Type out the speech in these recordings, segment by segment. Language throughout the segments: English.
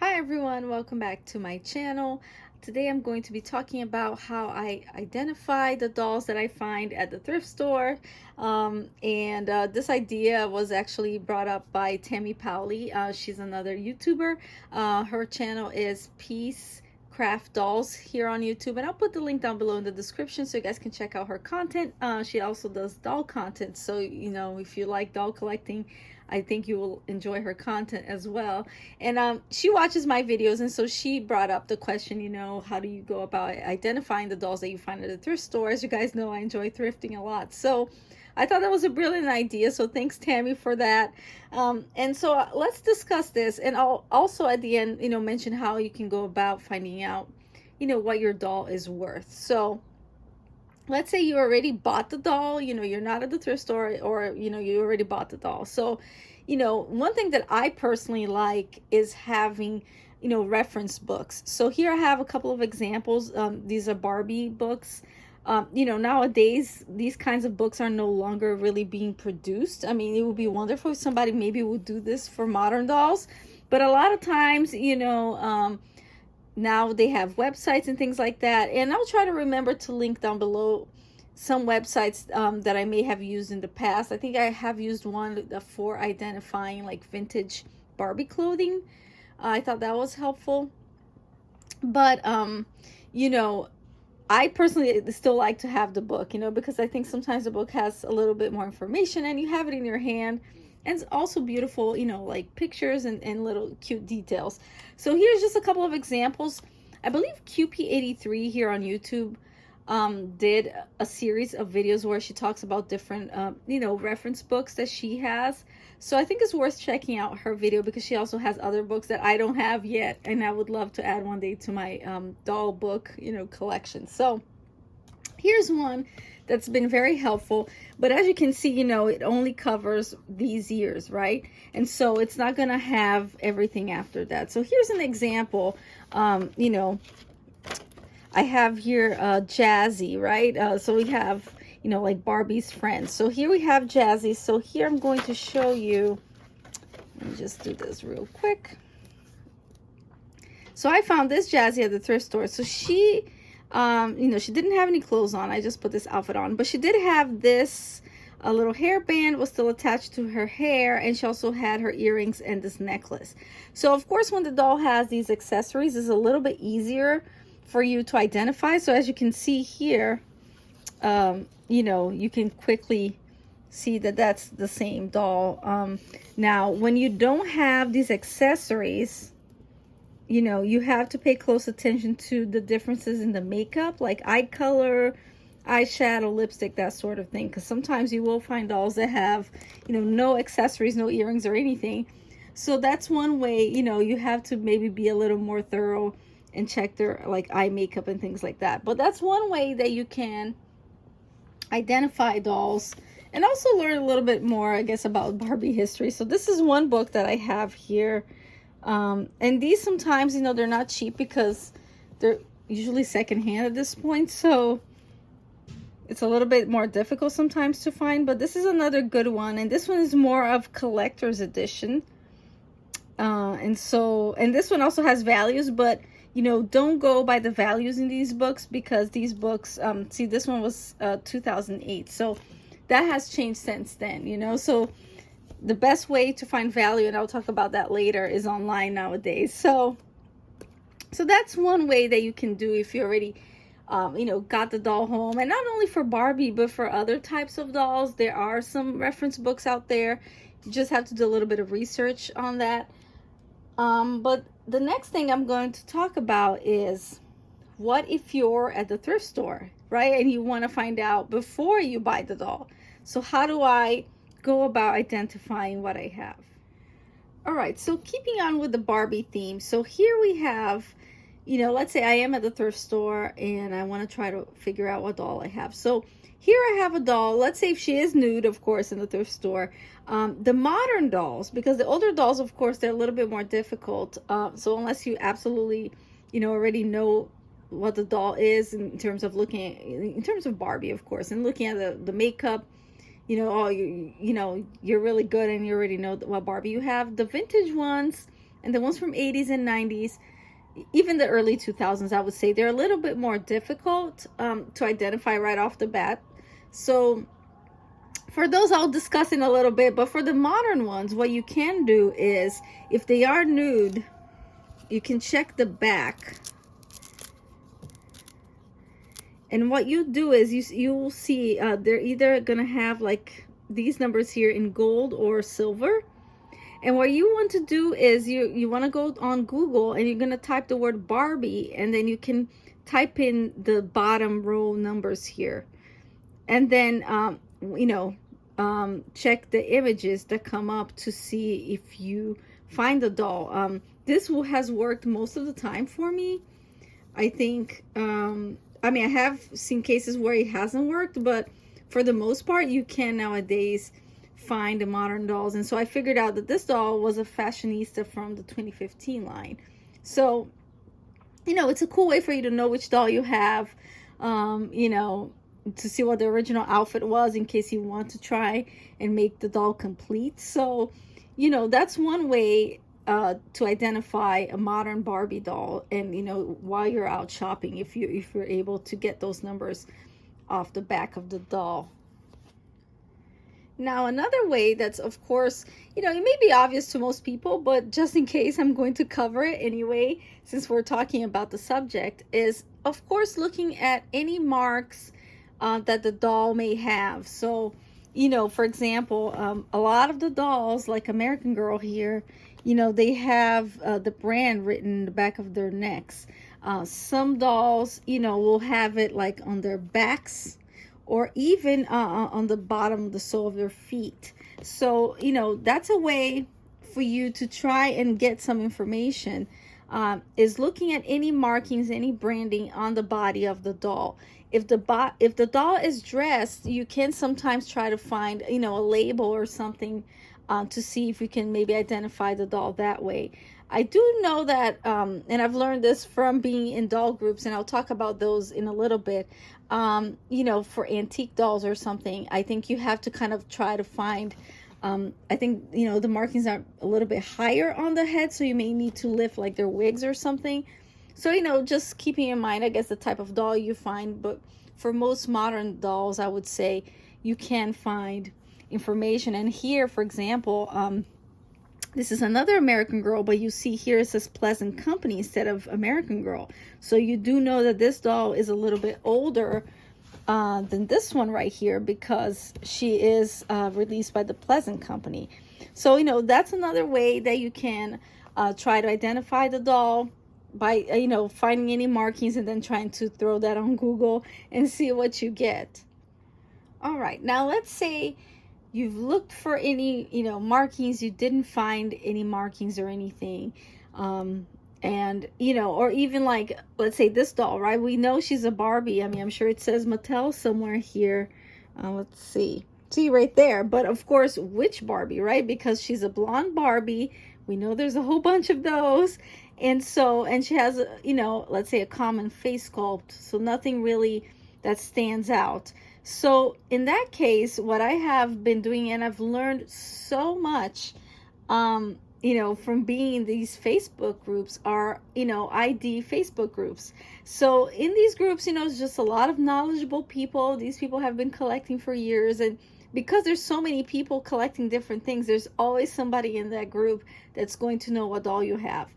Hi everyone, welcome back to my channel. Today I'm going to be talking about how I identify the dolls that I find at the thrift store. This idea was actually brought up by Tammy Powley. She's another YouTuber. Her channel is Peace Craft Dolls here on YouTube, and I'll put the link down below in the description so you guys can check out her content. She also does doll content, so if you like doll collecting, I think you will enjoy her content as well. And she watches my videos, and so she brought up the question, how do you go about identifying the dolls that you find at the thrift store? As you guys know, I enjoy thrifting a lot, so I thought that was a brilliant idea. So thanks, Tammy, for that. And so let's discuss this, and I'll also at the end, mention how you can go about finding out, what your doll is worth. So let's say you already bought the doll, you're not at the thrift store, or you already bought the doll. So one thing that I personally like is having reference books. So here I have a couple of examples. These are Barbie books. Nowadays these kinds of books are no longer really being produced. I mean, it would be wonderful if somebody maybe would do this for modern dolls, but a lot of times now they have websites and things like that, and I'll try to remember to link down below some websites that I may have used in the past. I think I have used one for identifying like vintage Barbie clothing. I thought that was helpful. But I personally still like to have the book, because I think sometimes the book has a little bit more information and you have it in your hand. And it's also beautiful, like pictures and little cute details. So here's just a couple of examples. I believe QP83 here on YouTube did a series of videos where she talks about different, reference books that she has. So I think it's worth checking out her video, because she also has other books that I don't have yet, and I would love to add one day to my doll book, collection. So here's one that's been very helpful, but as you can see, it only covers these years, right? And so it's not gonna have everything after that. So here's an example. I have here Jazzy, right? So we have, like Barbie's friends. So here we have Jazzy. So here I'm going to show you, let me just do this real quick. So I found this Jazzy at the thrift store. So she, she didn't have any clothes on. I just put this outfit on, but she did have this, a little hairband was still attached to her hair, and she also had her earrings and this necklace. So of course, when the doll has these accessories, it's a little bit easier for you to identify. So as you can see here, you can quickly see that that's the same doll. Now, when you don't have these accessories, you have to pay close attention to the differences in the makeup, like eye color, eyeshadow, lipstick, that sort of thing. Because sometimes you will find dolls that have, no accessories, no earrings or anything. So that's one way, you have to maybe be a little more thorough and check their like eye makeup and things like that. But that's one way that you can identify dolls and also learn a little bit more, I guess, about Barbie history. So this is one book that I have here. And these sometimes, they're not cheap because they're usually secondhand at this point. So it's a little bit more difficult sometimes to find, but this is another good one. And this one is more of collector's edition. And this one also has values, but don't go by the values in these books, because these books, see, this one was 2008. So that has changed since then, so the best way to find value, and I'll talk about that later, is online nowadays. So that's one way that you can do if you already, got the doll home. And not only for Barbie, but for other types of dolls, there are some reference books out there. You just have to do a little bit of research on that. But the next thing I'm going to talk about is, what if you're at the thrift store, right? And you want to find out before you buy the doll. So how do I go about identifying what I have? All right, so keeping on with the Barbie theme. So here we have, let's say I am at the thrift store and I want to try to figure out what doll I have. So here I have a doll. Let's say if she is nude, of course, in the thrift store. The modern dolls, because the older dolls, of course, they're a little bit more difficult. So unless you absolutely, already know what the doll is in terms of looking at, in terms of Barbie, of course, and looking at the makeup, you're really good and you already know what Barbie you have. The vintage ones, And the ones from 80s and 90s, even the early 2000s, I would say they're a little bit more difficult to identify right off the bat. So for those, I'll discuss in a little bit. But for the modern ones, what you can do is, if they are nude, you can check the back. And what you do is you will see they're either gonna have like these numbers here in gold or silver. And what you want to do is you want to go on Google and you're going to type the word Barbie, and then you can type in the bottom row numbers here. And then, check the images that come up to see if you find the doll. This has worked most of the time for me. I think, I mean, I have seen cases where it hasn't worked, but for the most part, you can nowadays find the modern dolls. And so I figured out that this doll was a fashionista from the 2015 line. So, it's a cool way for you to know which doll you have, to see what the original outfit was in case you want to try and make the doll complete. So, that's one way to identify a modern Barbie doll. And, while you're out shopping, if you're able to get those numbers off the back of the doll. Now, another way that's, of course, it may be obvious to most people, but just in case, I'm going to cover it anyway, since we're talking about the subject, is, of course, looking at any marks that the doll may have. So, for example, a lot of the dolls, like American Girl here, they have the brand written in the back of their necks. Some dolls, will have it like on their backs, or even on the bottom of the sole of their feet. So, that's a way for you to try and get some information, is looking at any markings, any branding on the body of the doll. If the doll is dressed, you can sometimes try to find, a label or something to see if you can maybe identify the doll that way. I do know that, and I've learned this from being in doll groups, and I'll talk about those in a little bit. For antique dolls or something, I think you have to kind of try to find, I think, the markings are a little bit higher on the head, so you may need to lift like their wigs or something. So, just keeping in mind, I guess, the type of doll you find. But for most modern dolls, I would say you can find information. And here, for example, this is another American Girl, but you see here it says Pleasant Company instead of American Girl. So you do know that this doll is a little bit older than this one right here, because she is released by the Pleasant Company. So, that's another way that you can try to identify the doll, by, finding any markings and then trying to throw that on Google and see what you get. All right, now let's say you've looked for any, markings, you didn't find any markings or anything. And, or even like, let's say this doll, right? We know she's a Barbie. I mean, I'm sure it says Mattel somewhere here. Let's see right there. But of course, which Barbie, right? Because she's a blonde Barbie. We know there's a whole bunch of those. And she has, let's say a common face sculpt. So nothing really that stands out. So in that case, what I have been doing, and I've learned so much, from being in these Facebook groups, are, ID Facebook groups. So in these groups, it's just a lot of knowledgeable people. These people have been collecting for years. And because there's so many people collecting different things, there's always somebody in that group that's going to know what doll you have.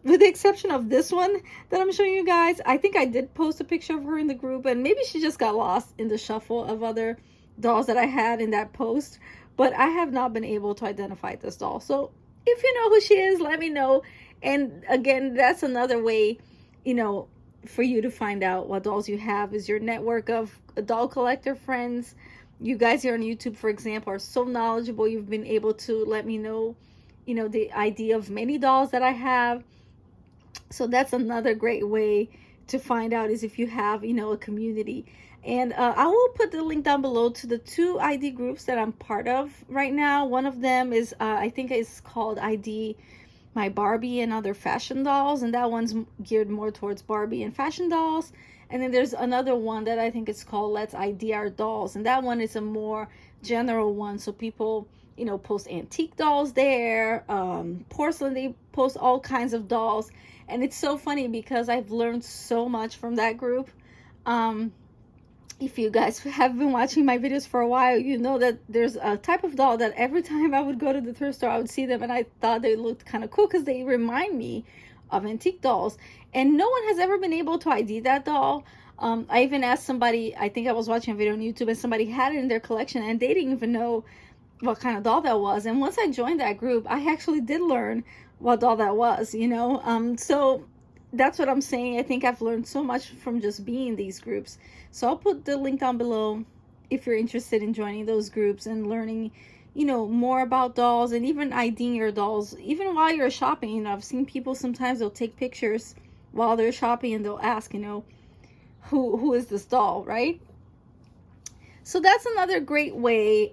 With the exception of this one that I'm showing you guys, I think I did post a picture of her in the group, and maybe she just got lost in the shuffle of other dolls that I had in that post. But I have not been able to identify this doll. So if you know who she is, let me know. And again, that's another way, for you to find out what dolls you have, is your network of doll collector friends. You guys here on YouTube, for example, are so knowledgeable. You've been able to let me know, the idea of many dolls that I have. So that's another great way to find out, is if you have, a community. And I will put the link down below to the 2 ID groups that I'm part of right now. One of them is, I think it's called ID My Barbie and Other Fashion Dolls. And that one's geared more towards Barbie and fashion dolls. And then there's another one that I think it's called Let's ID Our Dolls. And that one is a more general one. So people, you know, post antique dolls there, porcelain, they post all kinds of dolls. And it's so funny because I've learned so much from that group. If you guys have been watching my videos for a while, you know that there's a type of doll that every time I would go to the thrift store, I would see them and I thought they looked kind of cool because they remind me of antique dolls. And no one has ever been able to ID that doll. I even asked somebody, I think I was watching a video on YouTube, and somebody had it in their collection and they didn't even know what kind of doll that was. And once I joined that group, I actually did learn what doll that was, you know. So that's what I'm saying. I think I've learned so much from just being in these groups. So I'll put the link down below if you're interested in joining those groups and learning, you know, more about dolls and even IDing your dolls, even while you're shopping. You know, I've seen people sometimes they'll take pictures while they're shopping and they'll ask, you know, who is this doll, right? So that's another great way,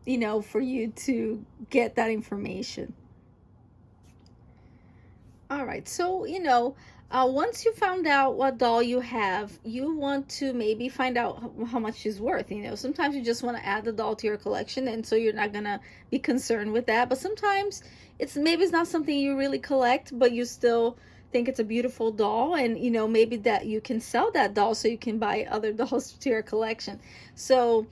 you know, for you to get that information. All right, so, you know, once you found out what doll you have, you want to maybe find out how much she's worth. You know, sometimes you just want to add the doll to your collection, and so you're not gonna be concerned with that. But sometimes maybe it's not something you really collect, but you still think it's a beautiful doll, and you know, maybe that you can sell that doll so you can buy other dolls to your collection. So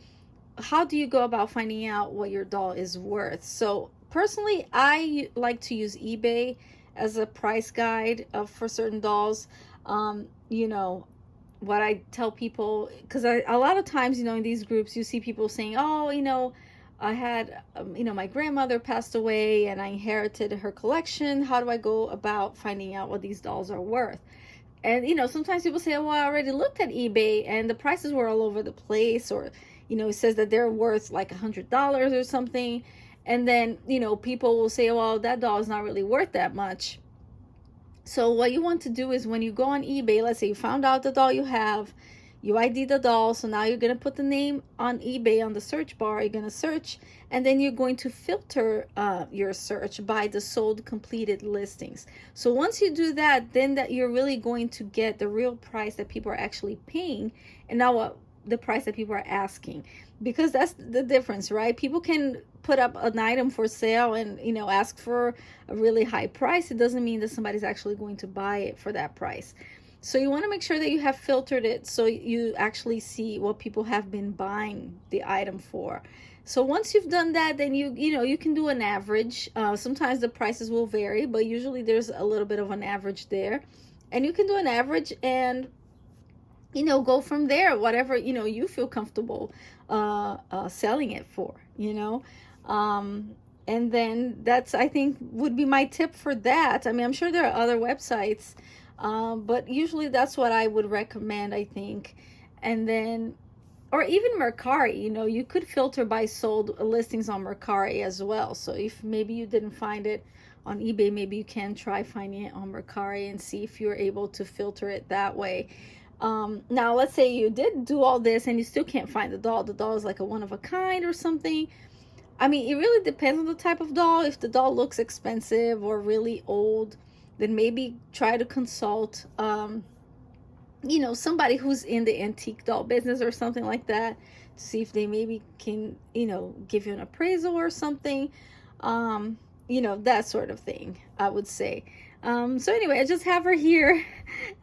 how do you go about finding out what your doll is worth? So personally, I like to use eBay as a price guide for certain dolls. You know, what I tell people, because a lot of times, you know, in these groups you see people saying, oh, you know, I had you know, my grandmother passed away and I inherited her collection. How do I go about finding out what these dolls are worth? And you know, sometimes people say, well, I already looked at eBay and the prices were all over the place, or you know, it says that they're worth like $100 or something. And then, you know, people will say, well, that doll is not really worth that much. So what you want to do is when you go on eBay, let's say you found out the doll you have, you ID the doll. So now you're going to put the name on eBay on the search bar. You're going to search, and then you're going to filter your search by the sold completed listings. So once you do that, then that you're really going to get the real price that people are actually paying, and now what the price that people are asking, because that's the difference, right? People can put up an item for sale and, you know, ask for a really high price. It doesn't mean that somebody's actually going to buy it for that price. So you want to make sure that you have filtered it so you actually see what people have been buying the item for. So once you've done that, then you know, you can do an average. Sometimes the prices will vary, but usually there's a little bit of an average there, and you can do an average and, you know, go from there, whatever, you know, you feel comfortable selling it for, you know. And then that's, I think, would be my tip for that. I mean, I'm sure there are other websites, but usually that's what I would recommend, I think. And then, or even Mercari, you know, you could filter by sold listings on Mercari as well. So if maybe you didn't find it on eBay, maybe you can try finding it on Mercari and see if you're able to filter it that way. Now let's say you did do all this and you still can't find the doll is like a one of a kind or something. I mean, it really depends on the type of doll. If the doll looks expensive or really old, then maybe try to consult you know, somebody who's in the antique doll business or something like that, to see if they maybe can, you know, give you an appraisal or something, you know, that sort of thing, I would say. So anyway, I just have her here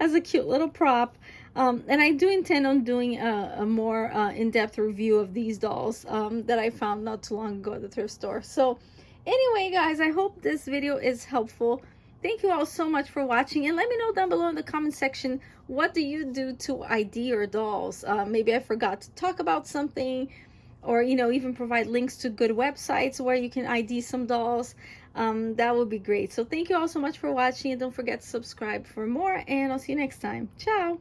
as a cute little prop. And I do intend on doing a more in-depth review of these dolls that I found not too long ago at the thrift store. So anyway, guys, I hope this video is helpful. Thank you all so much for watching, and let me know down below in the comment section, what do you do to ID your dolls? Maybe I forgot to talk about something, or, you know, even provide links to good websites where you can ID some dolls. That would be great. So thank you all so much for watching, and don't forget to subscribe for more, and I'll see you next time. Ciao.